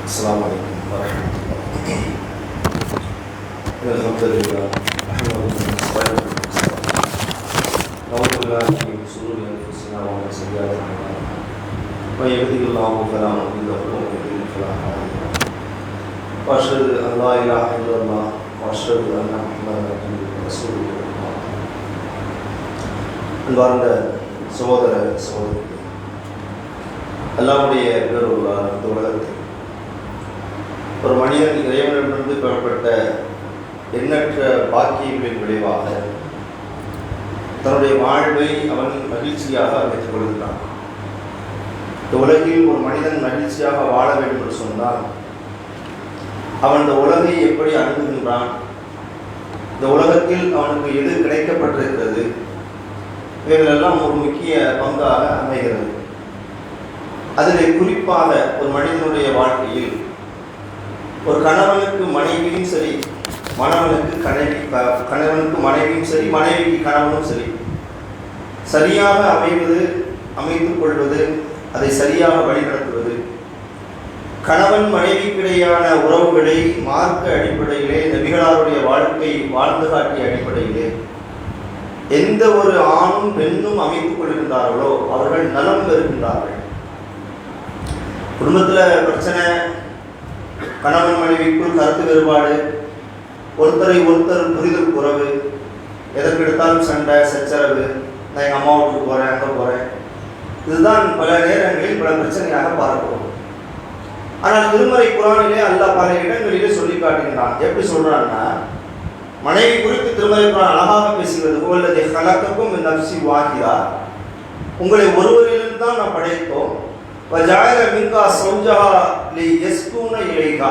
السلام عليكم ورحمة الله. الحمد لله نحمده ونستعينه نعوذ بالله من شرور أنفسنا ومن سيئات أعمالنا من يهده الله فلا مضل له ومن يضلل فلا هادي له وأشهد أن لا إله إلا الله وأشهد أن محمدا عبده ورسوله. அன்பார்ந்த சகோதர சகோதரி, அல்லாஹ்வுடைய பேரருளால் இந்த உலகத்தில் ஒரு மனிதன் இறைவனிடமிருந்து பெறப்பட்ட எண்ணற்ற பாக்கியங்களின் விளைவாக தன்னுடைய வாழ்வை அவன் மகிழ்ச்சியாக அமைத்துக் கொள்கிறான். இந்த உலகில் ஒரு மனிதன் மகிழ்ச்சியாக வாழ வேண்டும் என்று சொன்னால் அவன் இந்த உலகை எப்படி அணுகுகின்றான், இந்த உலகத்தில் அவனுக்கு எது கிடைக்கப்பட்டிருக்கிறது, இவைகளெல்லாம் ஒரு முக்கிய பங்காக அமைகிறது. அதில் குறிப்பாக ஒரு மனிதனுடைய வாழ்க்கையில் ஒரு கணவனுக்கு மனைவியும் சரி, கணவனுக்கு மனைவியும் சரி, மனைவிக்கு கணவனும் சரி, சரியாக அமைத்துக் கொள்வது, அதை சரியாக வழிநடத்துவது, கணவன் மனைவிக்கிடையான உறவுகளை மார்க்க அடிப்படையிலே, நபிகளாருடைய வாழ்க்கை வாழ்ந்து காட்டிய அடிப்படையிலே எந்த ஒரு ஆணும் பெண்ணும் அமைத்துக் கொள்கின்றார்களோ அவர்கள் நலம் பெறுகின்றார்கள். குடும்பத்தில் பிரச்சனை, கணவன் மனைவிக்குள் கருத்து வேறுபாடு, ஒருத்தரை ஒருத்தர் புரிதல் குறைவு, எதற்கு எடுத்தாலும் சண்டை சச்சரவு, நான் எங்கள் அம்மா வீட்டுக்கு போகிறேன், அங்கே போகிறேன், இதுதான் பல நேரங்களில் பல பிரச்சனையாக பார்க்கிறோம். ஆனால் திருமறை குர்ஆனிலே அல்லாஹ் பல இடங்களிலே சொல்லி காட்டுகிறான். எப்படி சொல்கிறான்னா, மனைவி குறித்து திருமறை குர்ஆன் அழகாக பேசுகிறது. உள்ளதை கலக்கக்கும் நப்சி வாகிதா, உங்களை ஒருவரிலிருந்து தான் நாம் படைத்தோம். வஜாயிர மின்கா சௌஜஹா லியஸ்குன இலைஹா,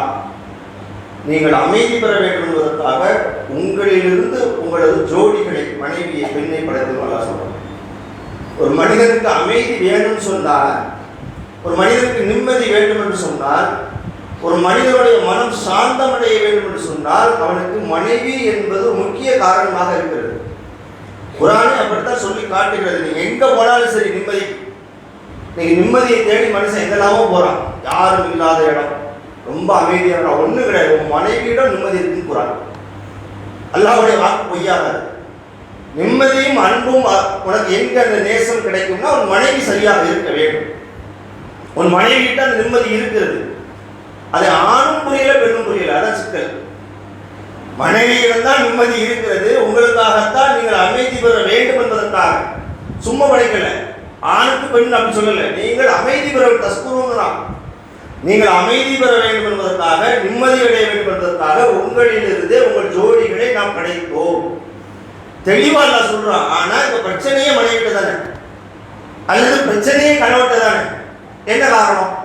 நீங்கள் அமைதி பெற வேண்டும் என்பதற்காக உங்களிலிருந்து உங்களது ஜோடிகளை, மனைவியை, பெண்ணை படைத்து நல்லா சொல்றோம். ஒரு மனிதனுக்கு அமைதி வேண்டும் சொன்னால், ஒரு மனிதனுக்கு நிம்மதி வேண்டும் என்று சொன்னால், ஒரு மனிதனுடைய மனம் சாந்தமடைய வேண்டும் என்று சொன்னால் அவனுக்கு மனைவி என்பது முக்கிய காரணமாக இருக்கிறது. குர்ஆனே அப்படித்தான் சொல்லி காட்டுகிறது. நீங்க எங்க போனாலும் சரி நிம்மதி, நீங்க நிம்மதியை தேடி மனுஷன் எங்கெல்லாமோ போறான், யாரும் இல்லாத இடம், ரொம்ப அமைதியான ஒண்ணு கிடையாது, உன் மனைவியிடம் நிம்மதி இருக்குன்னு குர்ஆன். அல்லாஹ்வுடைய வாக்கு பொய்யாகாது. நிம்மதியும் அன்பும் உனக்கு எங்க அந்த நேசம் கிடைக்கும்னா உன் மனைவி சரியாக இருக்க வேண்டும். உன் மனைவியிட்ட அந்த நிம்மதி இருக்கிறது. அது ஆணும் புரியல பெண்ணும் புரியல, அதான் சிக்கல். மனைவியிடம் தான் நிம்மதி இருக்கிறது, உங்களுக்காகத்தான் நீங்கள் அமைதி பெற வேண்டும் என்பதற்காக சும்மா படைக்கல. ஆணுக்கு பெண் அப்படி சொல்லல, நீங்கள் அமைதி பெற தஸ்குருங்கிறான். நீங்கள் அமைதி பெற வேண்டும் என்பதற்காக, நிம்மதி அடைய வேண்டும் என்பதற்காக உங்களிலிருந்தே உங்கள் ஜோடிகளை நாம் படைத்தோம். தெளிவா அல்லாஹ் சொல்றான். ஆனா இந்த பிரச்சனையே மனைவிட்ட தானே, அல்லது பிரச்சனையே கணவன்கிட்ட தானே. என்ன காரணம்?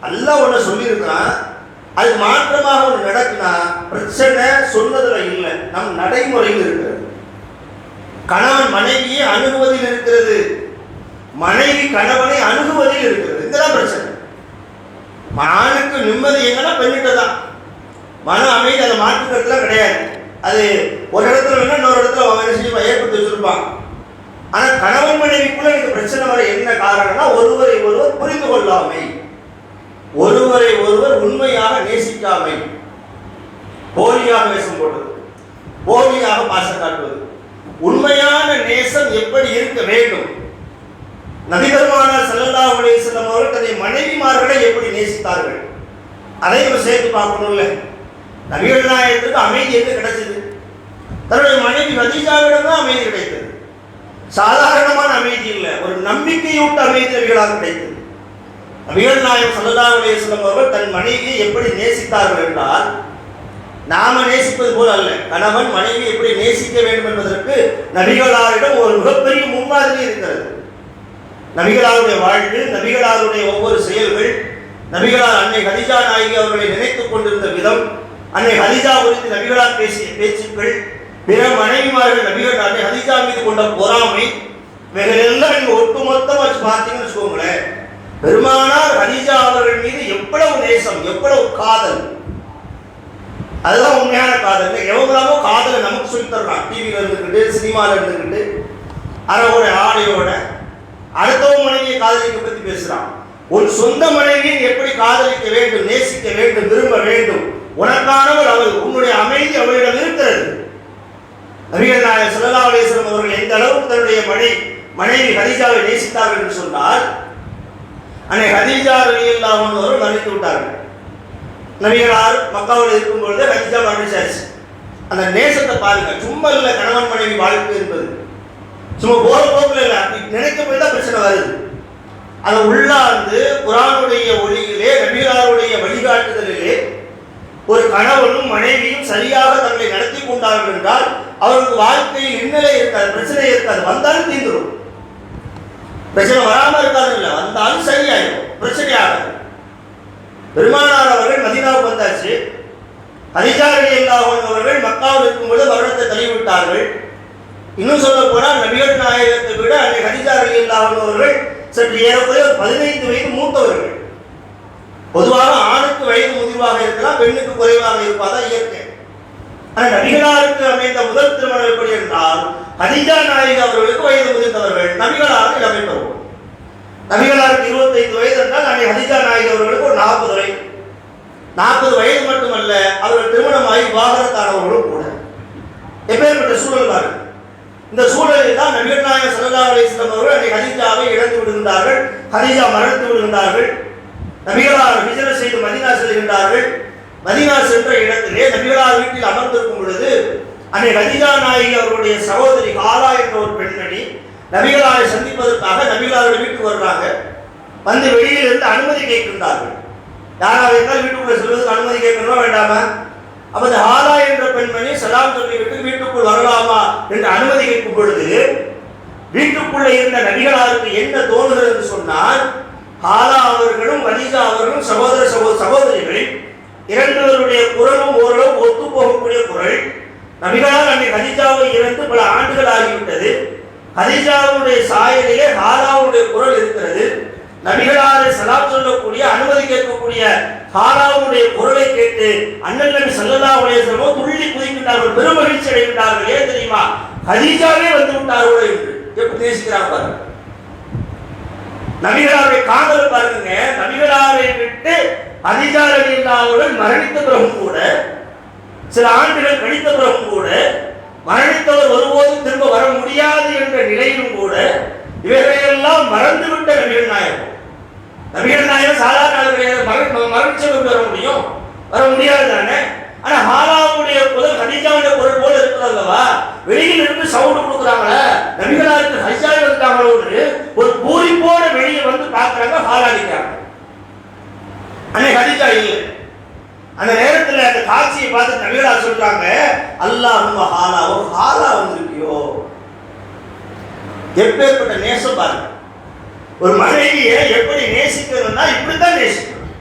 அல்லாஹ் ஒன்று சொல்லியிருக்கிறான், அது மாற்றமாக ஒன்று நடக்குனா பிரச்சனை சொன்னதுல இல்லை, நம் நடைமுறையில் இருக்கிறது. கணவன் மனைவியை அணுகுவதில் இருக்கிறது, மனைவி கணவனை அணுகுவதில் இருக்கிறது. இதுதான் பிரச்சனை. ஆணுக்கு நிம்மதி எங்கன்னா பெண்ணிட்ட தான். மன அமைதி அதை மாற்றுக்கிறதுலாம் கிடையாது. அது ஒரு இடத்துல வேணா இன்னொரு இடத்துல அவன் என்ன ஏற்படுத்தி வச்சிருப்பான். ஆனால் கணவன் மனைவிக்குள்ள எனக்கு பிரச்சனை வர என்ன காரணம்னா ஒருவரை ஒருவர் புரிந்து கொள்ளாமை, ஒருவரை ஒருவர் உண்மையாக நேசிக்காமை, போலியாக வேஷம் போடுறது, போலியாக பாசம் காட்டுவது. உண்மையான நேசம் எப்படி இருக்க வேண்டும்? நபிகள்மானார் ஸல்லல்லாஹு அலைஹி வஸல்லம் அவர்கள் தன்னுடைய மனைவிமார்களை எப்படி நேசித்தார்கள், அதை நம்ம சேர்த்து பார்க்கணும்ல. நபிகள் நாயகத்துக்கு அமைதி எங்க கிடைச்சது? தன்னுடைய மனைவி கதீஜாவிடம் தான் அமைதி கிடைத்தது. சாதாரணமான அமைதி இல்லை, ஒரு நம்பிக்கையூட்ட அமைதி நபிகளாக கிடைத்தது. நபிகள் நாயகம் ஸல்லல்லாஹு அலைஹி வஸல்லம் அவர்கள் தன் மனைவியை எப்படி நேசித்தார்கள் என்றால், நாம நேசிப்பது போல அல்ல. கணவன் மனைவி எப்படி நேசிக்க வேண்டும் என்பதற்கு நபிகளாரிடம் ஒரு மிகப்பெரிய முன்மாதிரி இருக்கிறது. நபிகளாருடைய வாழ்வு, நபிகளாருடைய ஒவ்வொரு செயல்கள், நபிகளார் அன்னை கதீஜா நாயகி அவர்களை நினைத்துக் கொண்டிருந்த விதம், அன்னை கதீஜா குறித்து நபிகளார் பேசிய பேச்சுக்கள், பிற மனைவிமார்கள் நபிகள் அன்னை கதீஜா மீது கொண்ட பொறாமை, இவைகளெல்லாம் நீங்க ஒட்டுமொத்தமா வச்சு பார்த்தீங்கன்னு வச்சுக்கோங்களேன், பெருமானார் கதீஜா அவர்கள் மீது எவ்வளவு நேசம், எவ்வளவு காதல். அதுதான் உண்மையான காதல். எவ்வளவோ காதலை நமக்கு சொல்லி தர்றான். டிவியில இருந்துக்கிட்டு, சினிமால இருந்துக்கிட்டு, அறவோட ஆடையோட அடுத்தவங்க மனைவியை காதலிக்க பத்தி பேசுறான். உன் சொந்த மனைவியை எப்படி காதலிக்க வேண்டும், நேசிக்க வேண்டும், விரும்ப வேண்டும். உனக்கானவள் அவள், உன்னுடைய அமைதி அவளிடம் இருக்கிறது. நபிகள் நாயகம் ஸல்லல்லாஹு அலைஹி வஸல்லம் அவர்கள் எந்த அளவுக்கு தன்னுடைய மனைவி ஹதீஜாவை நேசித்தார்கள் என்று சொன்னால், அன்னை ஹதீஜா ரலியல்லாஹு அன்ஹா அவர்கள் மரணித்து விட்டார்கள். நபிகளார் மக்காவில் இருக்கும் பொழுது ஹதீஜா மரணிச்சாச்சு. அந்த நேசத்தை பாருங்க. சும்மா இல்லை கணவன் மனைவி வாழ்க்கை என்பது, சும்மா போற போக்கில் இல்லை. அப்படி நினைக்க போய் தான் பிரச்சனை வருது. அதை உள்ளார்ந்து குர்ஆனுடைய ஒளியிலே, நபிகளாருடைய வழிகாட்டுதலிலே ஒரு கணவனும் மனைவியும் சரியாக தங்களை நடத்தி கொண்டார்கள் என்றால் அவருக்கு வாழ்க்கையில் இன்னலே இருக்காது, பிரச்சனை இருக்காது. வந்தாலும் தீர்ந்துடும். பிரச்சனை வராமல் இருக்காது இல்லை, வந்தாலும் சரியாயிடும், பிரச்சனையாகாது. பெருமானார் அவர்கள் மதீனாவுக்கு வந்தாச்சு. ஹதீஜா ரலியல்லாஹு அன்ஹா அவர்கள் மக்காவில் இருக்கும்போது வருடத்தை தள்ளிவிட்டார்கள். இன்னும் சொல்ல போனால் நபிகள் நாயகத்தை விட அன்னை ஹதீஜா ரலியல்லாஹு அன்ஹா அவர்கள் சற்று ஏறக்குறைய 15 வயது மூத்தவர்கள். பொதுவாக ஆணுக்கு வயது முதிர்வாக இருக்கலாம், பெண்ணுக்கு குறைவாக இருப்பதான் இயற்கை. ஆனால் நபிகளாருக்கு அமைந்த முதல் திருமணம் எப்படி என்றால், ஹதீஜா நாயகி அவர்களுக்கு வயது முதிர்ந்தவர்கள், நபிகளாருக்கு அமைப்பவர்கள். நபிகளாருக்கு 25 வயது என்றால் அன்னை ஹதீஜா நாயகி அவர்களுக்கு ஒரு 40 வயது. 40 வயது மட்டுமல்ல, அவர்கள் திருமணமாகி விவாகரத்தானவர்களும் கூட. எப்பேற்பட்ட சூழல் பாருங்கள். இந்த சூழலில் தான் நபிகள் நாயகம் ஸல்லல்லாஹு அலைஹி வஸல்லம் அவர்கள் அன்னை ஹதீஜாவை இழந்து விடுகின்றார்கள். ஹதீஜா மரணித்து விடுகின்றார்கள். நபிகளார் ஹிஜ்ரத் செய்து மதீனா செல்கின்றார்கள். மதீனா சென்ற இடத்திலே நபிகளார் வீட்டில் அமர்ந்திருக்கும் பொழுது அன்னை ஹதீஜா நாயகி அவருடைய சகோதரி ஹாலா என்ற ஒரு பெண்மணி நபிகளாரை சந்திப்பதற்காக நபிகளாருடைய வீட்டுக்கு வருகிறாங்க. வந்து வெளியில் இருந்து அனுமதி கேட்கின்றார்கள். யாராவது இருந்தால் வீட்டுக்குள்ள செல்வதற்கு அனுமதி கேட்கணுமா வேண்டாமா? அப்ப இந்த ஹாலா என்ற பெண்மணி சலாம் சொல்லிவிட்டு வீட்டுக்குள் வரலாமா என்று அனுமதி கேட்கும் பொழுது வீட்டுக்குள்ள இருந்த நபிகளாருக்கு என்ன தோணுகிறது என்று சொன்னால், ஹாலா அவர்களும் ஹதீஜா அவர்களும் சகோதரிகள், இரண்டுவருடைய குரலும் ஓரளவு ஒத்து போகக்கூடிய குரல். நபிகளார் அன்னை ஹதீஜாவை இறந்து பல ஆண்டுகள் ஆகிவிட்டது. ஹதீஜாவுடைய சாயலிலே ஹாலாவுடைய குரல் இருக்கிறது. நபிகளாரை சலாம் சொல்லக்கூடிய அனுமதி கேட்கக்கூடிய ஹாலாவுடைய குரலை கேட்டு அண்ணன் நபி ஸல்லல்லாஹு அலைஹி வஸல்லம் துள்ளி குதிக்கின்றார்கள், பெருமகிழ்ச்சி அடைகின்றார்கள். ஏன் தெரியுமா? ஹதீஜாவே வந்து விட்டார்களோ என்று. எப்படி நேசிக்கிறாங்க பாருங்க. நபிகளாரை காதல் பாருங்க. நபிகளாரை விட்டு ஹதீஜா ரலியல்லாஹு அவர்கள் மரணித்த பிறகும் கூட, சில ஆண்டுகள் கழித்த பிறகும் கூட, மரணித்தவர் ஒருபோதும் திரும்ப வர முடியாது என்ற நிலையிலும் கூட இவைகளையெல்லாம் மறந்துவிட்ட நபிகள் நாயகம். நபிகள் நாயகம் சாதாரண மரணிச்சவர்கள் வர முடியும்? வர முடியாது தானே. ஆனா ஹாலாவுடைய குரல் ஹதீஜாவுடைய குரல் போல இருக்கிறது அல்லவா? வெளியில் இருந்து சவுண்ட் கொடுக்குறாங்களே, நபிகளாருக்கு ஹதீஜா வந்துட்டாங்களோன்னு ஒரு பூரிப்போட வெளியே வந்து பார்க்கறாங்க, ஹாலா நிற்கிறாங்க. அன்னை ஹதீஜா இல்லை. அந்த நேரத்தில் அந்த காட்சியை பார்த்து நபிகளார் சொல்றாங்க, அல்லாஹும்ம ஹாலா, ஒரு ஹாலா வந்திருக்கியோ. எப்பேற்பட்ட நேசம் பாருங்க. ஒரு மனைவியை எப்படி நேசிக்கணும்னா இப்படித்தான் நேசிக்கணும்.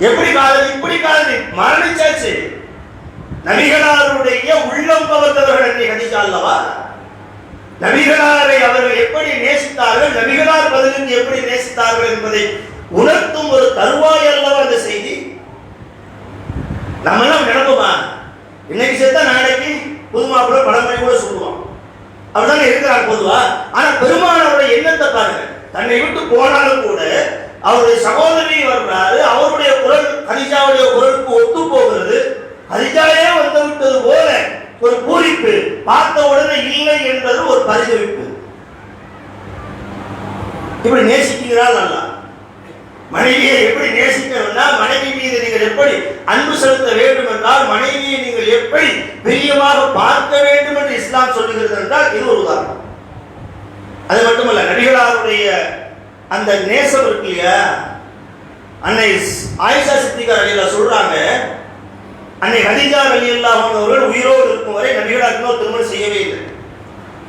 எப்படி காதலி? இப்படி காதலி. மரணிச்சாச்சு. நபிகளாருடைய உள்ளம் கவர்ந்தவர்கள் அன்னை ஹதீஜா அல்லவா? நபிகளாரை அவர்கள் எப்படி நேசித்தார்கள், நபிகளார் பதிலிருந்து எப்படி நேசித்தார்கள் என்பதை உணர்த்தும் ஒரு தருவாய் அல்லவா அந்த செய்தி. நம்ம எல்லாம் நினைப்போமா, இன்னைக்கு சேர்த்தா நாளைக்கு புது மாப்பிள்ளை பழமொழி கூட சொல்லுவோம், அப்படிதானே இருக்கிறார் பொதுவா. ஆனா பெருமானவருடைய எண்ணத்தை பாருங்க. தன்னை விட்டு போனாலும் கூட அவருடைய சகோதரி வர்றாரு, அவருடைய குரல் ஹதீஜாவுடைய குரலுக்கு ஒத்து போகிறது. ஹதீஜாவே வந்து விட்டது போல ஒரு பூரிப்பு, பார்த்த உடனே இல்லை என்பது ஒரு பரிதவிப்பு. இப்படி நேசிக்கிறாள் அல்ல. மனைவியை எப்படி நேசிக்கணும்னா, மனைவி மீது நீங்கள் எப்படி அன்பு செலுத்த வேண்டும் என்றால், மனைவியை நீங்கள் எப்படி பிரியமாக பார்க்க வேண்டும் என்று இஸ்லாம் சொல்லுகிறது என்றால் இது ஒரு உதாரணம். அது மட்டுமல்ல, நபிகளாருடைய அந்த நேசம் இருக்கு இல்லையா, அன்னை ஆயிஷா சித்திகா ரலியல்லாஹு சொல்றாங்க, அன்னை ஹதீஜா ரலியல்லாஹு அவர்கள் உயிரோடு இருக்கும் வரை நபிகளார் இன்னும் திருமணம் செய்யவே இல்லை.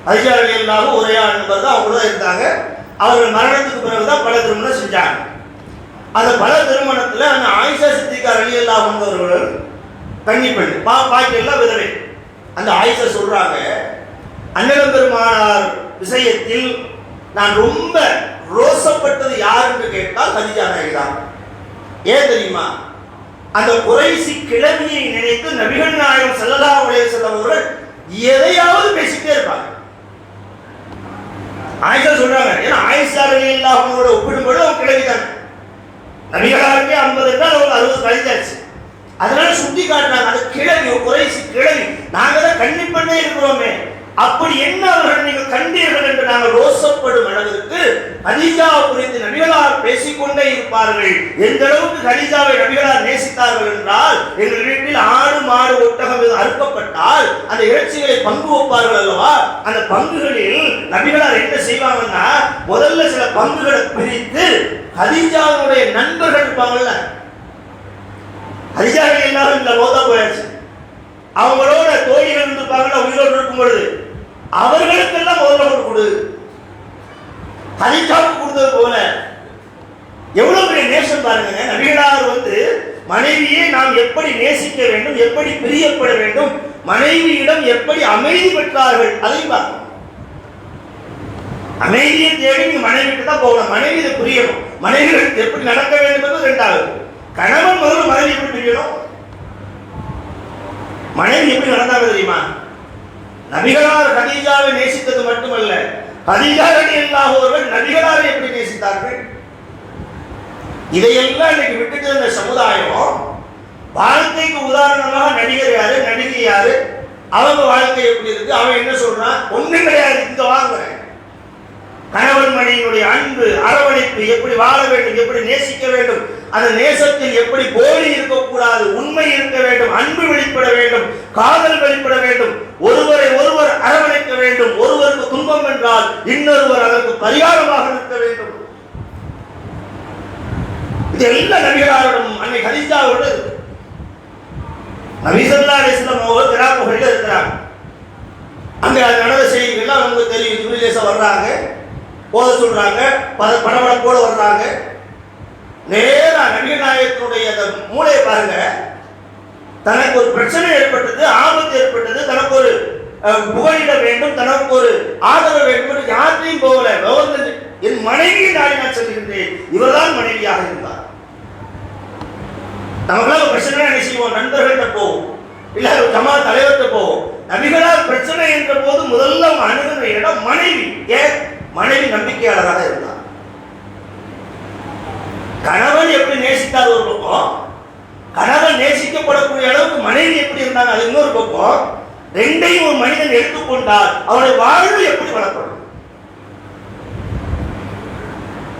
ஹதீஜா ரலியல்லாஹு ஒரே ஆண்பர் தான், அவங்க தான் இருந்தாங்க. அவர்கள் மரணத்துக்கு பிறகுதான் பல திருமணம் செஞ்சாங்க. அந்த பல திருமணத்தில் அந்த ஆயிஷா சித்திகா ரலியல்லாஹு அவர்கள் கன்னி பெண், பாக்கி எல்லாம் விதவை. அந்த ஆயிஷா சொல்றாங்க, அண்ணன் பெருமானார் விஷயத்தில் நான் ரொம்ப ரோசப்பட்டது யார் என்று கேட்டால் ஹதீஜா நாயகி தான். ஏன் தெரியுமா? அந்த குறைசி கிழவியை நினைத்து நபிகள் நாயகம் ஸல்லல்லாஹு அலைஹி வஸல்லம் அவர்கள் எதையாவது பேசிட்டே இருப்பாங்க. ஆயிஷா சொல்றாங்க, ஏன்னா ஆயிஷா ரலியல்லாஹு அன்ஹா ஒப்பிடும்போது அவங்க கிழவி தான். கழிஞ்சாச்சு. அதனால சுட்டி காட்டுறாங்க, அது கிழவி, குறைசி கிழவி, நாங்க தான் கண்டிப்பண்ணே இருக்கிறோமே, அப்படி என்ன அவர்கள் நீங்கள் கண்டீர்கள் என்று நாங்கள் ரோசப்படும் அளவிற்கு கதீஜாவை குறித்து நபிகளார் பேசிக்கொண்டே இருப்பார்கள். எந்த அளவுக்கு கதீஜாவை நபிகளார் நேசித்தார்கள் என்றால், எங்கள் வீட்டில் ஆடு மாடு ஒட்டகம் அறுக்கப்பட்டால் அந்த இறைச்சிகளை பங்கு வைப்பார்கள் அல்லவா, அந்த பங்குகளில் நபிகளார் என்ன செய்வாங்கன்னா, முதல்ல சில பங்குகளை பிரித்து கதீஜாவுடைய நண்பர்கள் இருப்பாங்கல்ல, கதீஜாவை எல்லாரும் இந்த மோதா போயாச்சு, அவங்களோட தோழிகள் இருப்பாங்கல்ல உயிரோடு இருக்கும் பொழுது, அவர்களுக்கெல்லாம் முதல்ல கொடு, கதீஜாவுக்கு கொடுத்தது போல. எவ்வளவு பெரிய நேசம் பாருங்க. நபிகளார் மனைவியை நாம் எப்படி நேசிக்க வேண்டும், எப்படி பிரியப்பட வேண்டும், மனைவியிடம் எப்படி அமைதி பெற்றார்கள் அதையும் பார்க்கணும். அமைதியை தேடி மனைவிக்கு தான் போகணும், மனைவி இதை புரியணும், மனைவிகள் எப்படி நடக்க வேண்டும் என்பது இரண்டாவது. கணவன் முதல்ல மனைவி எப்படி புரியணும், மனைவி எப்படி நடந்தாங்க தெரியுமா? நபிகளார் கதீஜாவை நேசித்தது மட்டுமல்ல, கதீஜா ரலியல்லாஹு அவர்கள் நபிகளாரை எப்படி நேசித்தார்கள், இதையெல்லாம் இன்னைக்கு விட்டுட்டு இந்த சமுதாயம் வாழ்க்கைக்கு உதாரணமாக நடிகர் யாரு, நடிகை யாரு, அவங்க வாழ்க்கை எப்படி இருக்கு, அவன் என்ன சொல்றான், ஒண்ணும் கிடையாது, இங்க வாங்குறேன். கணவன் மனைவியுடைய அன்பு அரவணைப்பு எப்படி வாழ வேண்டும், எப்படி நேசிக்க வேண்டும், அந்த நேசத்தில் எப்படி போலி இருக்கக்கூடாது, உண்மை இருக்க வேண்டும், அன்பு வெளிப்பட வேண்டும், காதல் வெளிப்பட வேண்டும், ஒருவரை ஒருவர் அரவணைக்க வேண்டும், ஒருவருக்கு துன்பம் என்றால் இன்னொருவர் அதற்கு பரிகாரமாக இருக்க வேண்டும். இது எல்லா நபிகளாரோடும் அன்னை கதீஜாவோடு நபி ஸல்லல்லாஹு அலைஹி வஸல்லம் அவர்கள் கிராமங்களில் இருக்கிறாங்க. அங்க நடந்த செய்திகள்லாம் நமக்கு தெரியும். ஜிப்ரீல் வர்றாங்க, போத சொல்றாங்க, படபடப்போட வர்றாங்க. நேரா நபிகள் நாயகத்தினுடைய அந்த மூளையை பாருங்க, தனக்கு ஒரு பிரச்சனை ஏற்பட்டது, ஆபத்து ஏற்பட்டது, தனக்கு ஒரு புகழிட வேண்டும், தனக்கு ஒரு ஆதரவு வேண்டும் என்று யாரையும் போகல, என் மனைவியை நாடி நான் சொல்லுகின்றேன், இவர்தான் மனைவியாக இருந்தார். நமக்கெல்லாம் பிரச்சனை என்ன செய்வோம், நண்பர்கள்ட்ட போவோம், இல்ல ஜமா தலைவர்கிட்ட போவோம். நபிகளார் பிரச்சனை என்ற போது முதல்ல அணுகிற இடம் மனைவி. ஏன்? மனைவி நம்பிக்கையாளராக இருந்தார். கணவன் எப்படி நேசித்தார் ஒரு பக்கம், கணவன் நேசிக்கப்படக்கூடிய அளவுக்கு மனைவி எப்படி இருந்தாங்க அது இன்னொரு பக்கம். ரெண்டையும் ஒரு மனிதன் எடுத்துக்கொண்டால் அவருடைய வாழ்வு எப்படி வளர்ப்படும்,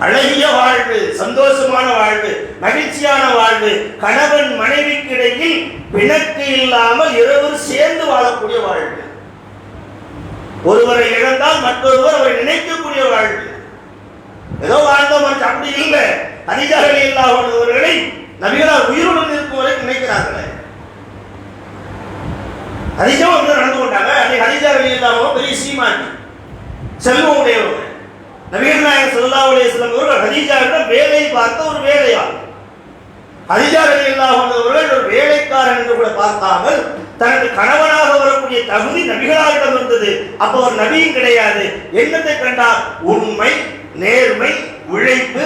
அழகிய வாழ்வு, சந்தோஷமான வாழ்வு, மகிழ்ச்சியான வாழ்வு, கணவன் மனைவிக்கு இடையில் பிணக்கு இல்லாமல் இருவரும் சேர்ந்து வாழக்கூடிய வாழ்வு, ஒருவரை இழந்தால் மற்றொருவர் அவரை நினைக்கக்கூடிய வாழ்வு. ஏதோ வாழ்ந்தோம் அப்படி இல்லை. கதீஜா ரலியல்லாஹு அவர்களை நபிகளார் உயிருடன் இருக்கும் வரை நினைக்கிறார்களே. கதீஜாவும் அப்படி நடந்து கொண்டாங்க. அன்னை கதீஜா ரலியல்லாஹு பெரிய சீமாட்டி, செல்வம் உடையவங்க. நபிகள் நாயகம் ஸல்லல்லாஹு அலைஹி வஸல்லம் அவர்கள் கதீஜாவிடம் வேலை பார்த்த ஒரு வேலையாள். கதீஜா ரலியல்லாஹு அவர்கள் ஒரு வேலைக்காரன் என்று கூட பார்க்காமல் தனது கணவனாக வரக்கூடிய தகுதி நபிகளாரிடம் இருந்தது. அப்போ ஒரு நபியும் கிடையாது. என்னத்தை கண்டார்? உண்மை, நேர்மை, உழைப்பு.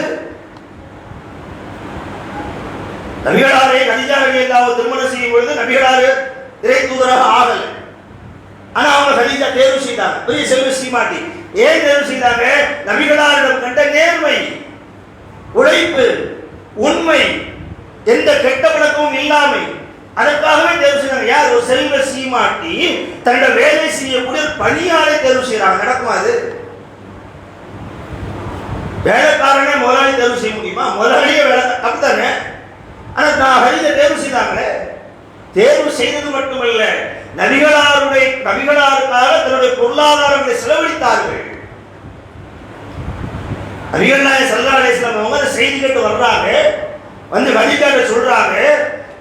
நபிகளாரை கதீஜா ரலியல்லாஹு திருமணம் செய்யும் பொழுது நபிகளாரு இறை தூதராக ஆகல. ஆனா அவங்க கதீஜா தேர்வு செய்தாங்க, பெரிய செல்வ சீமாட்டி. ஏன் தேர்வு செய்தாங்க? நபிகளாரிடம் கண்ட நேர்மை, உழைப்பு, உண்மை, எந்த கெட்ட பழக்கமும் இல்லாமை, அதற்காகவே தேர்வு செய்தாங்க. யார்? ஒரு செல்வ சீமாட்டி தன்னுடைய வேலை செய்யக்கூடிய பணியாளை தேர்வு செய்யறாங்க. நடக்குமா அது? வேலைக்காரனே முதலாளி தேர்வு செய்ய முடியுமா? முதலாளியே வேலை அப்படித்தானே. ஆனா நான் கதீஜா தேர்வு செய்தாங்களே. தேர்வு செய்தது மட்டுமல்ல, நபிகளாருக்காக தன்னுடைய பொருளாதாரங்களை செலவழித்தார்கள். நபிகள் நாயகம் ஸல்லல்லாஹு அலைஹி வஸல்லம் அவங்க செய்தி கேட்டு வர்றாங்க, வந்து கதீஜாட்ட சொல்றாங்க,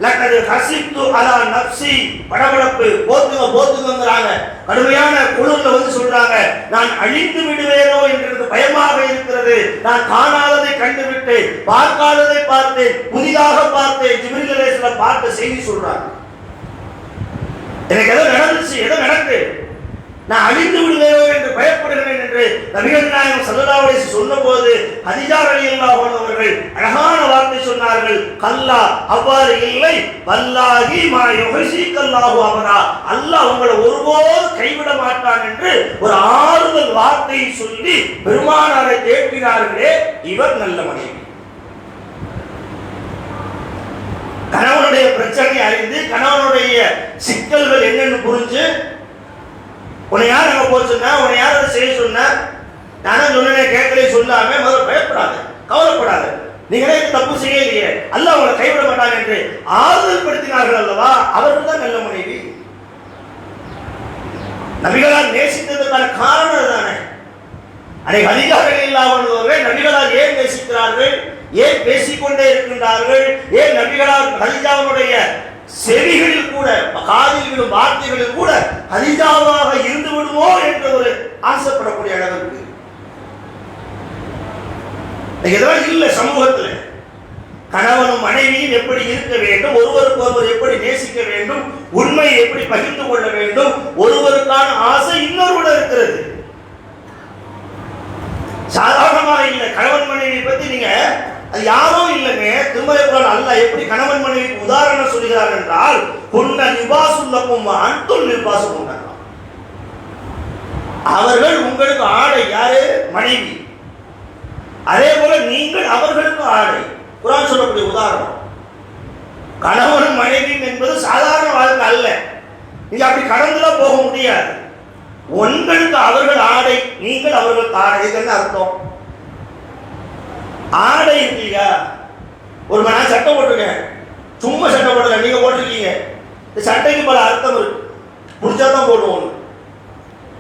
லக்கது ஹசிப்து அலா நஃப்ஸி, படபடப்பு, போத்துங்கங்கறாங்க. கடுமையான குளிர்ல வந்து சொல்றாங்க, நான் அழிந்து விடுவேனோ என்று எனக்கு பயமாக இருக்கிறது. நான் காணாததை கண்டுவிட்டேன், பார்க்காததை பார்த்தேன், புதிதாக பார்த்தேன். ஜிப்ரீல் அலைஹிஸ்ஸலாம் பார்த்த செய்தி சொல்றாங்க. எனக்கு ஏதோ நடந்துச்சு, ஏதோ நடக்கு, நான் அழிந்து விடுவேனோ என்று பயப்படுகிறேன் என்று நபிகள் நாயகம் ஸல்லல்லாஹு அலைஹி வஸல்லம் சொன்னபோது கதீஜா ரலியல்லாஹு அவர்கள் அழகான வார்த்தை சொன்னார்கள், கல்லா, அவ்வாறு இல்லை, வல்லாஹி மா யுஹ்ஸிகல்லாஹு அபதா, அல்லாஹ் உங்களை ஒருபோதும் கைவிட மாட்டான் என்று ஒரு ஆறுதல் வார்த்தையை சொல்லி பெருமானாரை தேற்றினார்களே. இவர் நல்ல மனைவி. பிரச்சனை அறிந்து கணவனுடைய சிக்கல்கள் என்னன்னு புரிஞ்சு, உன்னை யார் அங்க போக சொன்னா, உன்னை யார் அதை செய்ய சொன்னா, நானும் சொன்னேன் கேட்கலே சொல்லாம முதல்ல பயப்படாத, கவலைப்படாத, நீங்களே தப்பு செய்யலையே, அல்லாஹ் அவங்களை கைவிட மாட்டாங்க என்று ஆறுதல் படுத்தினார்கள் அல்லவா, அவர்கள் தான் நல்ல மனைவி. நபிகளால் நேசித்ததற்கான காரணம் அதுதானே. அன்னைக்கு அதிகாரிகள் இல்லாமல் நபிகளால் ஏன் நேசிக்கிறார்கள், ஏன் பேசிக்கொண்டே இருக்கின்றார்கள், ஏன் நபிகளால் ஹதீஜாவுடைய செவிகளில் கூட, காதிலும் வார்த்தைகளில் கூட ஹதீஜாவாக இருந்து விடுமோ என்ற ஒரு ஆசைப்படக்கூடிய அளவுக்கு இதெல்லாம் இல்லை சமூகத்தில். கணவனும் மனைவியும் எப்படி இருக்க வேண்டும், ஒருவருக்கு ஒருவர் எப்படி நேசிக்க வேண்டும், உண்மையை எப்படி பகிர்ந்து கொள்ள வேண்டும், ஒருவருக்கான ஆசை இன்னொருவட இருக்கிறது. சாதாரணமாக இல்லை. கணவன் மனைவி பத்தி நீங்க அது யாரும் இல்லைங்க. திருமலைக்குள் அல்லாஹ் எப்படி கணவன் மனைவிக்கு உதாரணம் சொல்கிறார் என்றால், குன்ன லிபாசுல்லக்கும் அன்துல் லிபாசுக்கும், அவர்கள் உங்களுக்கு ஆடை. யாரு? மனைவி. அதே போல நீங்கள் அவர்களுக்கு ஆடை. குர்ஆன் சொல்லக்கூடிய உதாரணம். கணவனும் மனைவியும் என்பது சாதாரண வாழ்க்கை அல்ல. நீங்க அப்படி கடந்துலாம் போக முடியாது. உங்களுக்கு அவர்கள் ஆடை, நீங்கள் அவர்களுக்கு ஆடை. இது என்ன அர்த்தம்? ஆடை இருக்கீங்க. ஒரு நான் சட்டை போட்டிருக்கேன், சும்மா சட்டை போடல, நீங்க போட்டிருக்கீங்க. இந்த சட்டைக்கு பல அர்த்தம் இருக்கு. புடிச்சாதான் போடுவோம்.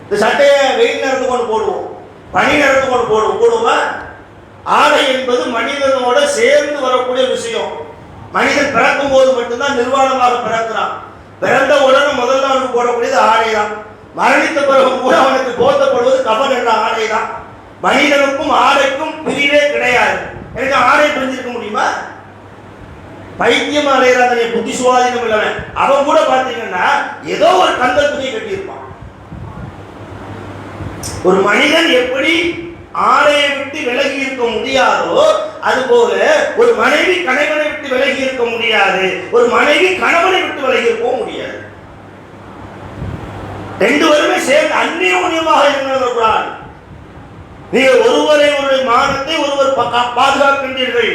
இந்த சட்டையை வெயில் நேரத்துக்கு ஒன்று போடுவோம், பனி நேரத்துக்கு ஒன்று போடுவோமா? ஆடை என்பது மனிதனோட சேர்ந்து வரக்கூடிய விஷயம். மனிதன் பிறக்கும் போது மட்டும்தான் நிர்வாணமாக பிறக்கிறான். பிறந்த உடனே முதல்ல அவனுக்கு போடக்கூடியது ஆடை தான். மரணித்த பிறகு கூட அவனுக்கு போர்த்தப்படுவது கபன் என்ற ஆடை தான். மனிதனுக்கும் ஆடைக்கும் பிரிவே கிடையாது. எனக்கு ஆடை பிரிஞ்சிருக்க முடியுமா? பைத்தியம் அலைகிறான், புத்தி சுவாதீனம் இல்லவன் அவன் கூட பார்த்தீங்கன்னா ஏதோ ஒரு கந்தல் துணியை கட்டியிருப்பான். ஒரு மனிதன் எப்படி ஆடையை விட்டு விலகி இருக்க முடியாதோ அதுபோல ஒரு மனைவி கணவனை விட்டு விலகி இருக்க முடியாது, ஒரு மனைவி கணவனை விட்டு விலகி இருக்க முடியாது. ரெண்டு பேருமே சேர்ந்து அந்நியோன்யமாக இருக்கிறார். நீங்கள் ஒருவரை ஒரு மானத்தை ஒருவர் பாதுகாக்கின்றீர்கள்.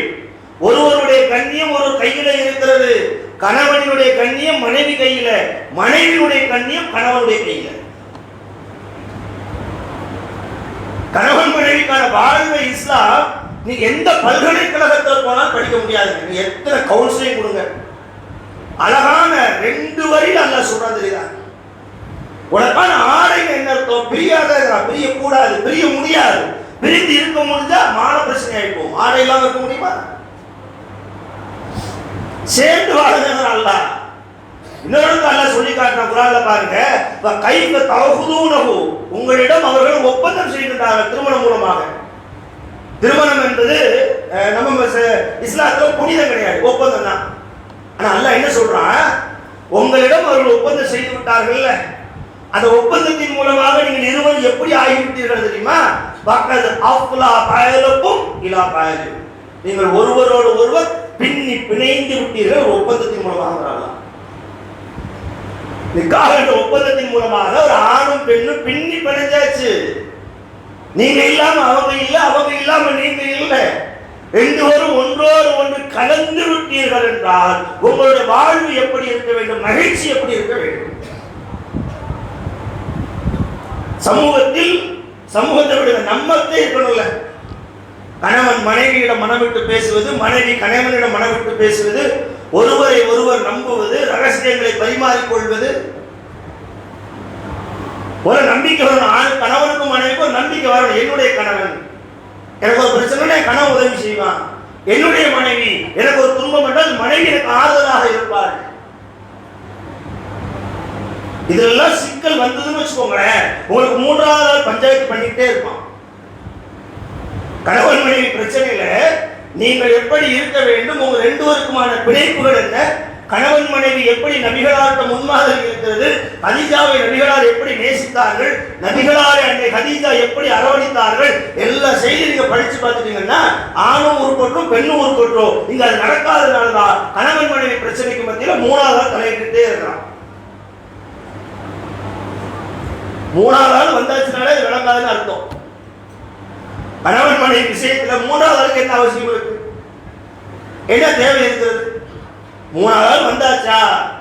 ஒருவருடைய கண்ணியம் ஒரு கையில இருக்கிறது. கணவனுடைய கண்ணியம் மனைவி கையில, மனைவியுடைய கண்ணியம் கணவனுடைய கையில. கணவன் மனைவிக்கான வாழ்வை இஸ்லாம் நீ எந்த பல்கலைக்கழகத்தில் போனாலும் படிக்க முடியாது. நீ எத்தனை கவுன்சிலிங் கொடுங்க, அழகான 2 வரியில் அல்லாஹ் சொல்றான் தெரியுதா? உனக்கான ஆடை என்ன அர்த்தம்? பிரியாத, பிரியக்கூடாது, பிரிய முடியாது. பிரிந்து இருக்க முடிஞ்சா மான பிரச்சனை ஆயிப்போம். ஆடை இல்லாம இருக்க முடியுமா? சேர்ந்து வாழுங்க. அல்லாஹ் இன்னொரு அல்லாஹ் சொல்லி காட்டின குர்ஆன்ல பாருங்க, கைஃப தஅஹுதுனஹு, உங்களிடம் அவர்கள் ஒப்பந்தம் செய்கின்றார்கள் திருமணம் மூலமாக. திருமணம் என்பது நம்ம இஸ்லாத்துல புனிதம் கிடையாது, ஒப்பந்தம் தான். ஆனா அல்லாஹ் என்ன சொல்றான், உங்களிடம் அவர்கள் ஒப்பந்தம் செய்து விட்டார்கள். அந்த ஒப்பந்தத்தின் மூலமாக நீங்கள் இருவரும் எப்படி ஆகிவிட்டீர்கள் தெரியுமா? பக்கது அஃப்லா பயலுக்கும் இலா பயலு, நீங்கள் ஒருவரோடு ஒருவர் பின்னி பிணைந்து விட்டீர்கள் ஒப்பந்தத்தின் மூலமாக. நிக்காஹ் என்ற ஒப்பந்தத்தின் மூலமாக ஒரு ஆணும் பெண்ணும் பின்னி பிணைஞ்சாச்சு. நீங்க இல்லாம அவங்க இல்ல, அவங்க இல்லாம நீங்க இல்ல, 2 பேரும் ஒன்றோடு ஒன்று கலந்து விட்டீர்கள் என்றால் உங்களுடைய வாழ்வு எப்படி இருக்க வேண்டும், மகிழ்ச்சி எப்படி இருக்க வேண்டும்? சமூகத்தை விட நம்மத்தே இருக்கணும்ல. கணவன் மனைவியிடம் மனவிட்டு பேசுவது, மனைவி கணவனிடம் மனவிட்டு பேசுவது, ஒருவரை ஒருவர் நம்புவது, ரகசியங்களை பரிமாறிக்கொள்வது, ஒரு நம்பிக்கை வரணும். கணவனுக்கும் மனைவிக்கும் நம்பிக்கை வரணும். என்னுடைய கணவன் எனக்கு ஒரு பிரச்சனை, கணவன் உதவி செய்வான். என்னுடைய மனைவி எனக்கு ஒரு துன்பம் என்றால் மனைவி எனக்கு ஆறுதலாக இருப்பார். இதெல்லாம் சிக்கல் வந்ததுன்னு வச்சுக்கோங்களேன், உங்களுக்கு 3வது நாள் பஞ்சாயத்து பண்ணிக்கிட்டே இருப்பான். கணவன் மனைவி பிரச்சனையில நீங்கள் எப்படி இருக்க வேண்டும், உங்க 2 பேருக்குமான பிணைப்புகள் என்ன, கணவன் மனைவி எப்படி நபிகளாட்ட முன்மாதிரி இருக்கிறது, ஹதீஜாவை நபிகளார் எப்படி நேசித்தார்கள், நபிகளாரை அன்னை ஹதீஜா எப்படி அரவணைத்தார்கள், எல்லா செய்தி நீங்க படிச்சு பார்த்துட்டீங்கன்னா ஆணும் உருப்பற்றும் பெண்ணும் உருப்பற்றும். இங்க அது நடக்காதனால்தான் கணவன் மனைவி பிரச்சனைக்கு மத்தியில 3வது தலையிட்டே இருக்கிறான். 3வது ஆள் வந்தாச்சுனாலே இது விளங்காதுன்னு அர்த்தம். கணவன் மனைவி விஷயத்துல 3வது ஆளுக்கு என்ன அவசியம் இருக்கு, என்ன தேவை இருக்கிறது? 3வது நாள் வந்தாச்சா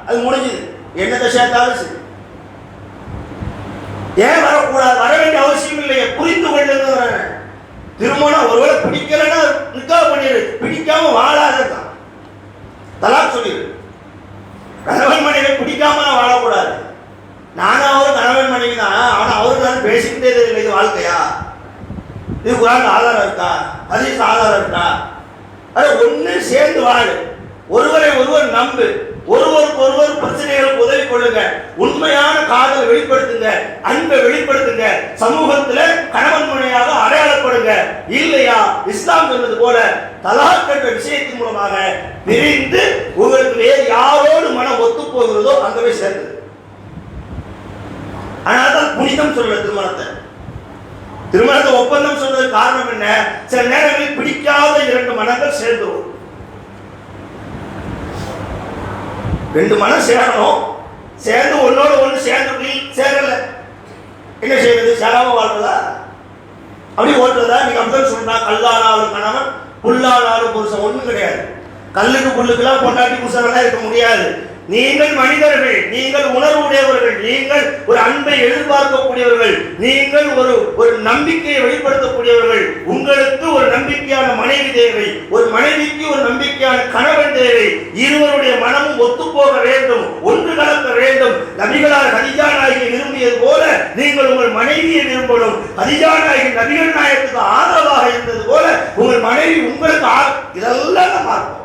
அது முடிஞ்சுது, என்னத்தை சேர்த்தாலும் சரி. ஏன் வரக்கூடாது? வர வேண்டிய அவசியம் இல்லையே, புரிந்து கொள்ளுங்க. திருமணம் ஒருவேளை பிடிக்கலன்னா நிக்காஹ் பண்ணிடு, பிடிக்காம வாழாதான் தலாக் சொல்லிடு. கணவன் மனைவி பிடிக்காம வாழக்கூடாது. நானும் அவரும் கணவன் மனைவி தான், ஆனால் அவருக்கு நான் பேசிக்கிட்டே இல்லை. இது வாழ்க்கையா? இது குரான் ஆதாரம் இருக்கா? ஹதீஸ் ஆதாரம் இருக்கா? அது ஒன்று சேர்ந்து வாழு, ஒருவரை ஒருவர் நம்பு, ஒருவருக்கு ஒருவர் பிரச்சனைகளுக்கு உதவி கொள்ளுங்க, உண்மையான காதலை வெளிப்படுத்துங்க, அன்பை வெளிப்படுத்துங்க, சமூகத்தில் கணவன் மனைவியாக அடையாளப்படுங்க. இல்லையா இஸ்லாம் சொன்னது போல தலாக் என்ற விஷயத்தின் மூலமாக பிரிந்து உங்களுக்கு வேறு யாரோடு மனம் ஒத்து போகிறதோ அங்கவே சேர்ந்தது. அதனால்தான் புனிதம் சொல்ற திருமணத்தை ஒப்பந்தம் சொன்னது காரணம் என்ன? சில நேரங்களில் பிடிக்காத 2 மனங்கள் சேர்ந்துடும். 2 மனம் சேரணும், சேர்ந்து ஒன்னோட ஒன்று சேர்ந்து சேரல, என்ன செய்யறது? சேராம வாழ்றதா? அப்படி ஓட்டுறதா? நீங்க அப்படி சொல்றா, கல்லானாலும் கணவன் புல்லானாலும் புருஷன் ஒண்ணும் கிடையாது. கல்லுக்கு புல்லுக்கெல்லாம் கொண்டாட்டி புருஷன் இருக்க முடியாது. நீங்கள் மனிதர்கள், நீங்கள் உணர்வுடையவர்கள், நீங்கள் ஒரு அன்பை எதிர்பார்க்கக்கூடியவர்கள், நீங்கள் ஒரு நம்பிக்கையை வெளிப்படுத்தக்கூடியவர்கள். உங்களுக்கு ஒரு நம்பிக்கையான மனைவி தேவை, ஒரு மனைவிக்கு ஒரு நம்பிக்கையான கணவன் தேவை. இருவருடைய மனமும் ஒத்துப்போக வேண்டும், ஒன்று கலக்க வேண்டும். நபிகளார் கதீஜா நாயகி விரும்பியது போல நீங்கள் உங்கள் மனைவியை விரும்பணும். கதீஜா நாயகி நபிகள் நாயகத்துக்கு ஆதரவாக இருந்தது போல உங்கள் மனைவி உங்களுக்கு இதெல்லாம் பார்ப்போம்.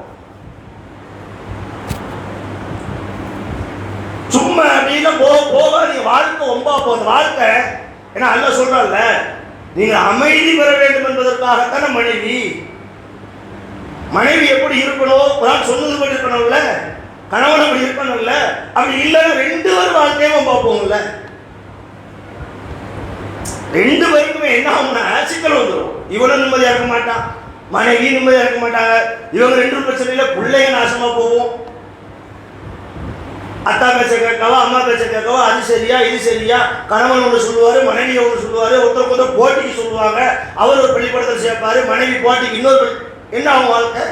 சும்மா அப்படின்னா போக நீங்க வாழ்க்கை ஒம்பா போகுது. வாழ்க்கை ஏன்னா அல்ல சொல்றல்ல, நீங்க அமைதி பெற வேண்டும் என்பதற்காகத்தான மனைவி. மனைவி எப்படி இருக்கணும்? சொன்னது படி இருக்கணும்ல, கணவன் அப்படி இருக்கணும்ல. அப்படி இல்லைன்னா 2 பேரும் வாழ்க்கையும் ஒம்பா போகும்ல. 2 பேருக்குமே என்ன ஆகும்னா சிக்கல் வந்துடும். இவனும் நிம்மதியா இருக்க மாட்டான், மனைவி நிம்மதியா இருக்க மாட்டாங்க. இவங்க 2 பிரச்சனையில பிள்ளைங்க நாசமா போகும். அத்தா பேச்ச கேட்கவா, அம்மா பேச்ச கேட்கவா, அது சரியா இது சரியா, கணவன் ஒன்று சொல்லுவாரு, மனைவி ஒன்று சொல்லுவாரு, ஒருத்தருக்கு ஒருத்தர் போட்டிக்கு சொல்லுவாங்க. அவர் ஒரு பள்ளிக்கூடத்தில் சேர்ப்பாரு, மனைவி போட்டிக்கு இன்னொரு. என்ன ஆகும் வாழ்க்கை?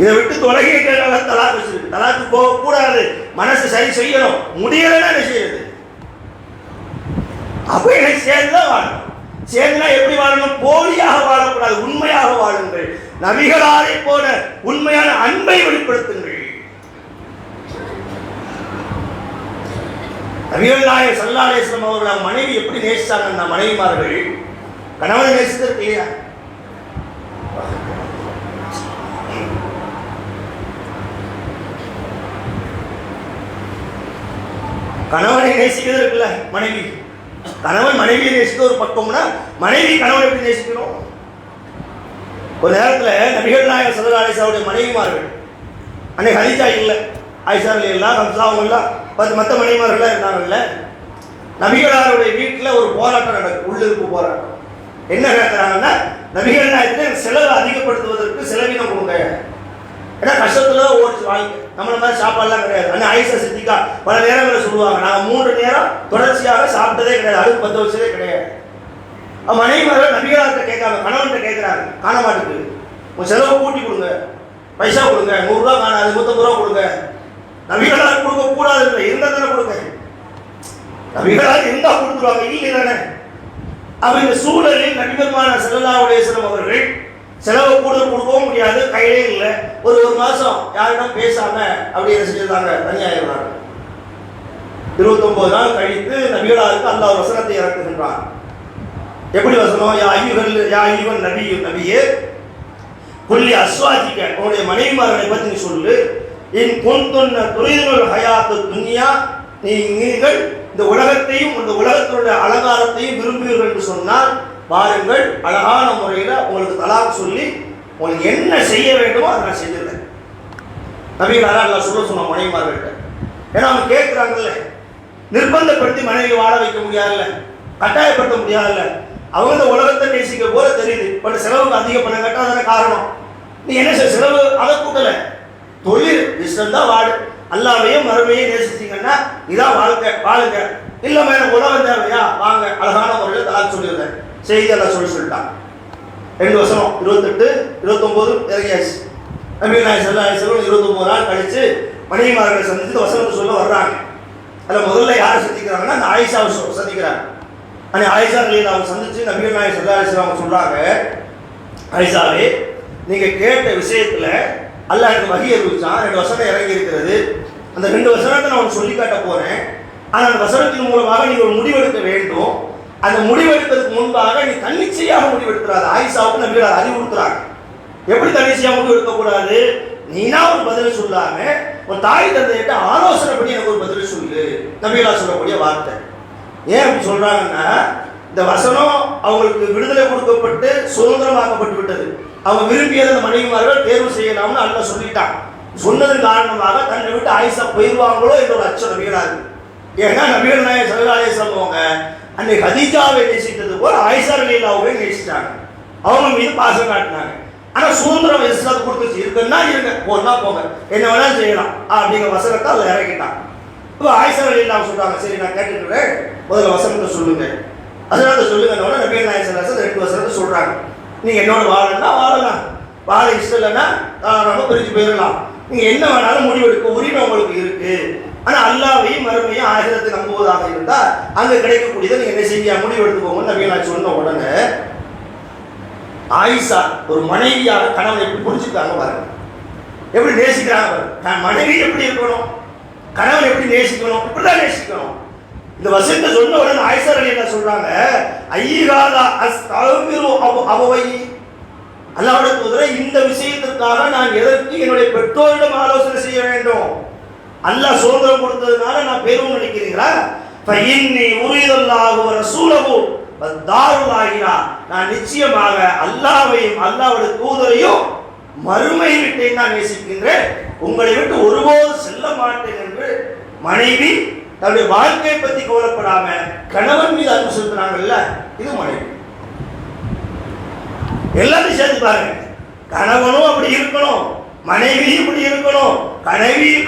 இதை விட்டு தொலைகிற தலாக்கு வச்சிருக்கு. தலாக்கு போகக்கூடாது, மனசு சரி செய்யணும். முடியலைன்னா என்ன செய்யறது? அப்ப எனக்கு சேர்ந்துதான் வாழணும். சேர்ந்துனா எப்படி வாழணும்? போலியாக வாழக்கூடாது, உண்மையாக வாழுங்கள். நபிகளாரை போல உண்மையான அன்பை வெளிப்படுத்துங்கள். நபிகள் நாயகம் ஸல்லல்லாஹு அலைஹி வஸல்லம் அவர்கள் மனைவி எப்படி நேசிச்சாங்க? மனைவிமார்கள் கணவனை நேசித்தது இல்லையா? கணவனை நேசிக்கிறது இருக்குல்ல மனைவி. கணவன் மனைவியை நேசிக்க ஒரு பக்கம்னா, மனைவி கணவனை எப்படி நேசிக்கணும்? ஒரு நேரத்தில் நபிகள் நாயகம் ஸல்லல்லாஹு அலைஹி வஸல்லம் மனைவிமார்கள், அன்னைக்கு ஹதீஜா இல்லை, ஆயிஷா ரலியல்லாஹு அன்ஹா அவங்க எல்லாம் மற்ற மனைவிமார்கள்லாம் இருந்தாங்கல்ல. நபிகளாருடைய வீட்டில் ஒரு போராட்டம் நடக்கும், உள்ளிருப்பு போராட்டம். என்ன கேட்குறாங்கன்னா, நபிகள் நாயகத்தை செலவு அதிகப்படுத்துவதற்கு செலவினம் கொடுங்க. ஏன்னா கஷ்டத்துல ஓடிச்சு வாழ்க்கை, நம்மள மாதிரி சாப்பாடுலாம் கிடையாது. ஆனால் ஆயிஷா சித்திகா பல நேரங்களில் சொல்லுவாங்க, நாங்கள் 3 நேரம் தொடர்ச்சியாக சாப்பிட்டதே கிடையாது, அடுப்பு 10 வருஷமே கிடையாது. மனைவிமார்கள் நபிகளார்கிட்ட கேட்காங்க, கணவன்கிட்ட கேட்குறாங்க, காண மாட்டுக்கு உங்கள் செலவு கூட்டி கொடுங்க, பைசா கொடுங்க, 100 ரூபா காணாது 150 ரூபா கொடுங்க. நபிகளார் கொடுக்க கூடாது, இருந்தால் தானே கொடுங்க. நபிகளார் இருந்தால் கொடுத்துருவாங்க, இல்லை தானே. அப்போ இந்த சூழலில் நபிகள்மான ஸல்லல்லாஹு அலைஹி வஸல்லம் அவர்கள் செலவு கொடுக்கவும் முடியாது, கையிலே இல்லை. ஒரு மாதம் யாரிடம் பேசாம அப்படி என்ன செஞ்சிருந்தாங்க? தனியாகிறாங்க. 29 நாள் கழித்து நபிகளாருக்கு அல்லாஹ் வசனத்தை இறக்குகின்றார். எப்படி வசனம்? யா ஐயுகன் நபியே குல்லி அஸ்வாஜிக்க, உன்னுடைய மனைவிமார்களை பற்றி நீ சொல்லு. இன் குன்துன்ன துரிதுல் ஹயாத்து துன்யா, நீங்கள் இந்த உலகத்தையும் இந்த உலகத்தினுடைய அலங்காரத்தையும் விரும்புவீர்கள் என்று சொன்னால் பாருங்கள், அழகான முறையில் உங்களுக்கு தலாக் சொல்லி உங்களுக்கு என்ன செய்ய வேண்டுமோ அதை நான் செஞ்சிருந்தேன். நபிகளார் அல்லாஹ் சொன்ன மனைவிமார்கள்ட்ட. ஏன்னா அவங்க கேட்குறாங்கல்ல, நிர்பந்தப்படுத்தி மனைவி வாழ வைக்க முடியாதுல்ல, கட்டாயப்படுத்த முடியாதுல்ல. அவங்க இந்த உலகத்தை நேசிக்க போல தெரியுது, பட் செலவுக்கு அதிக பணம் கட்டால் தானே காரணம். நீ என்ன செலவு அதை கூட்டலை, தொழில் இஷ்டம் தான் வாடு. அல்லாவையும் மறுமையும் நேசிச்சிங்கன்னா இதான் வாழ்க்கை, வாழுங்க. இல்லைம்மா எனக்கு உலகம் தேவையா, வாங்க, அழகான முறையில் தலாக் சொல்லியிருந்தேன். செய்தி எல்லாம் சொல்லிட்டான். 2 வருஷம் 28 29 இறங்கியாச்சு. நபிகள் நாயகம் ஸல்லல்லாஹு அலைஹி வஸல்லம் 29 நாள் கழிச்சு மனைவிமார்களை சந்தித்து வசனத்தை சொல்ல வர்றாங்க. அதில் முதல்ல யாரை சந்திக்கிறாங்கன்னா அந்த ஆயிஷாவை சந்திக்கிறாங்க. ஆனால் ஆயிஷா ரலியல்லாஹு அன்ஹா சந்திச்சு நபிகள் நாயகம் ஸல்லல்லாஹு அலைஹி வஸல்லம் சொல்றாங்க, ஆயிஷாவே நீங்க கேட்ட விஷயத்துல அல்லாஹ் எனக்கு வஹி அறிவிச்சான், 2 வசனம் இறங்கி இருக்கிறது. அந்த 2 வசனத்தை நான் சொல்லி காட்ட போறேன். ஆனால் அந்த வசனத்தின் மூலமாக நீங்க ஒரு முடிவெடுக்க வேண்டும். அந்த முடிவெடுப்பதற்கு முன்பாக நீ தன்னிச்சையாக முடிவெடுக்கிறாரு. ஆயிஷாவுக்கு நபிகள் அறிவுறுத்துறாங்க, எப்படி தன்னிச்சையாக முடிவெடுக்க கூடாது, நீனா ஒரு பதில் சொல்லாம ஒரு தாய் தந்தையிட்ட ஆலோசனைப்படி எனக்கு ஒரு பதில் சொல்லு. நபிகளா சொல்லக்கூடிய வார்த்தை. ஏன் அப்படி சொல்றாங்கன்னா, இந்த வசனம் அவங்களுக்கு விடுதலை கொடுக்கப்பட்டு சுதந்திரமாக்கப்பட்டு விட்டது. அவங்க விரும்பியதை அந்த மனைவிமார்கள் தேர்வு செய்யலாம்னு அல்லாஹ் சொல்லிட்டான். சொன்னதன் காரணமாக தன்னை விட்டு ஆயிஷா போயிடுவாங்களோ என்ற ஒரு அச்சம் நபிகளா இருக்கு. ஏன்னா நபிகள் நாயகம் ஸல்லல்லாஹு அலைஹி வஸல்லம் அவங்க அன்னைக்கு ஹதீஜாவை நேசித்தது போல ஆயிஷா ரலியல்லாஹுவை நேசிச்சாங்க. அவங்க மீது பாசம் காட்டினாங்க. ஆனா சுதந்திரம் இஸ்லாம் கொடுத்துச்சு, இருக்குன்னா இருங்க, போனா போங்க, என்ன வேணாலும் செய்யலாம் அப்படிங்கிற வசனத்தை அதில் இறக்கிட்டான். இப்போ ஆயிஷா ரலியல்லாஹு சொல்றாங்க, சரி நான் கேட்டுக்கிறேன், முதல்ல வசனத்தை சொல்லுங்க. வசனத்தை சொல்லுங்க. நபிகள் நாயகம் ஸல்லல்லாஹு அலைஹி வஸல்லம் 2 வசனத்தை சொல்றாங்க. நீங்க என்னோட வாழணும்னா வாழலாம், வாழ இஷ்டம் இல்லைன்னா நம்ம பிரிஞ்சு போயிடலாம். நீங்க என்ன வேணாலும் முடிவெடுக்க உரிமை உங்களுக்கு இருக்கு. ஆனா அல்லாஹ்வையும் மறுமையும் ஆகிரத்தை நம்புவதாக இருந்தா அங்க கிடைக்கக்கூடியதை நீங்க என்ன செய்ய முடிவெடுத்துக்கோங்க. நபிகள் நாயகம் சொன்ன உடனே ஆயிஷா ஒரு மனைவியாக கணவனை எப்படி புரிஞ்சுக்கிறாங்க பாருங்க, எப்படி நேசிக்கிறாங்க பாருங்க. மனைவி எப்படி இருக்கணும், கணவன் எப்படி நேசிக்கணும், இப்படிதான் நேசிக்கணும். இந்த வசனத்தை சொன்ன உடனே ஆயிஷா ரலியல்லாஹு சொல்றாங்க, ஐயாதா அஸ்தக்பிரு அபவை, அல்லாஹ்வுடைய தூதரே இந்த விஷயத்திற்காக நான் எதற்கு என்னுடைய பெற்றோரிடம் ஆலோசனை செய்ய வேண்டும்? அல்லாஹ் சுதந்திரம் கொடுத்ததுனால நான் பெரும் நினைக்கிறீங்களா? ஃபஇன்னி உரிதல்லாஹு வ ரசூலஹு வத்தாருல் ஆகிரா, நான் நிச்சயமாக அல்லாஹ்வையும் அல்லாஹ்வுடைய தூதரையும் மறுமை விட்டை நான் நேசிக்கின்றேன், உங்களை விட்டு ஒருபோது செல்ல மாட்டேன் என்று மனைவி தன்னுடைய வாழ்க்கையை பத்தி கவலைப்படாம கணவன் மீது அன்பு செலுத்துறாங்கல்ல, இது மனைவி. எல்லாத்தையும் சேர்த்து பாருங்க, கணவனும் அப்படி இருக்கணும், மனைவியும் இப்படி இருக்கணும்.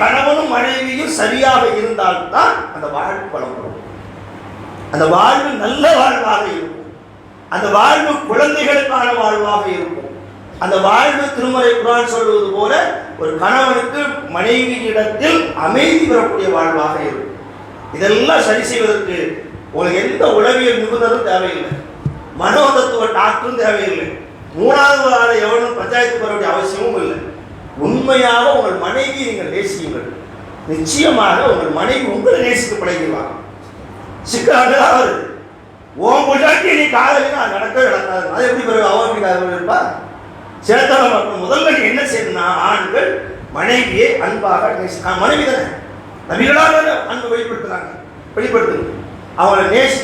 கணவனும் மனைவியும் சரியாக இருந்தால்தான் அந்த வாழ்வு பலப்படும். அந்த வாழ்வு நல்ல வாழ்வாக இருக்கும். அந்த வாழ்வு குழந்தைகளுக்கான வாழ்வாக இருக்கும். அந்த வாழ்வு திருமறை குர்ஆன் சொல்வது போல ஒரு கணவனுக்கு மனைவியிடத்தில் அமைதி பெறக்கூடிய வாழ்வாக இருக்கும். இதெல்லாம் சரி செய்வதற்கு உங்களுக்கு எந்த உளவியல் நிபுணரும் தேவையில்லை, மனோதத்துவ டாக்டரும் தேவையில்லை, 3வது ஆளை எவனும் பஞ்சாயத்து பெற வேண்டிய அவசியமும் இல்லை. உண்மையாக உங்கள் மனைவி நீங்கள் நேசியுங்கள், நிச்சயமாக உங்கள் மனைவி உங்களை நேசிக்க பழகிடுவாங்க. சிக்கலாக வருது, ஓம் பொண்டாட்டி நீ காதலினா அது நடக்கவே நடக்காது. அது எப்படி பிறகு அவன் காதல் இருப்பா? சேத்தான மக்கள் முதல்ல நீ என்ன செய்யணும்னா, ஆண்கள் மனைவியை அன்பாக மனைவி தானே நபிகளாக அன்பு வெளிப்படுத்துங்க, அவங்களை நேசி,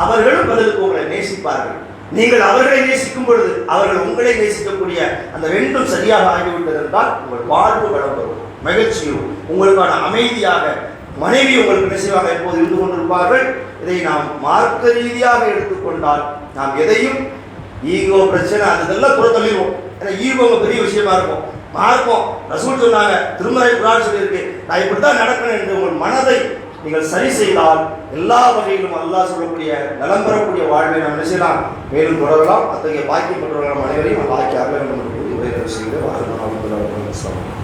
அவர்களும் பதிலுக்கு உங்களை நேசிப்பார்கள். நீங்கள் அவர்களை நேசிக்கும் பொழுது அவர்கள் உங்களை நேசிக்கக்கூடிய அந்த 2ம் சரியாக ஆகிவிட்டது என்றால் உங்கள் வாழ்வு வளம் வரும், மகிழ்ச்சியும் உங்களுக்கான அமைதியாக மனைவி உங்களுக்கு நிச்சயமாக எப்போது இருந்து கொண்டிருப்பார்கள். இதை நாம் மார்க்க ரீதியாக எடுத்துக்கொண்டால் நாம் எதையும் ஈகோ பிரச்சனை அதெல்லாம் புறத்தள்ளிடுவோம். ஏன்னா ஈகோ பெரிய விஷயமா இருக்கும். மார்க்கம் ரசூல் சொன்னாங்க, திருமறை குர்ஆன் சொல்லியிருக்கு, நான் இப்படித்தான் நடக்கணும் என்று உங்கள் மனதை நீங்கள் சரி செய்தால் எல்லா வகையிலும் அல்லாஹ் சொல்லக்கூடிய நலம் பெறக்கூடிய வாழ்வை நாம் நினைச்சலாம், மேலும் தொடரலாம். அத்தகைய பாக்கியம் பெற்றவர்கள் அனைவரையும் பாக்கியாக வேண்டும் என்று செய்து வாழ்க்கை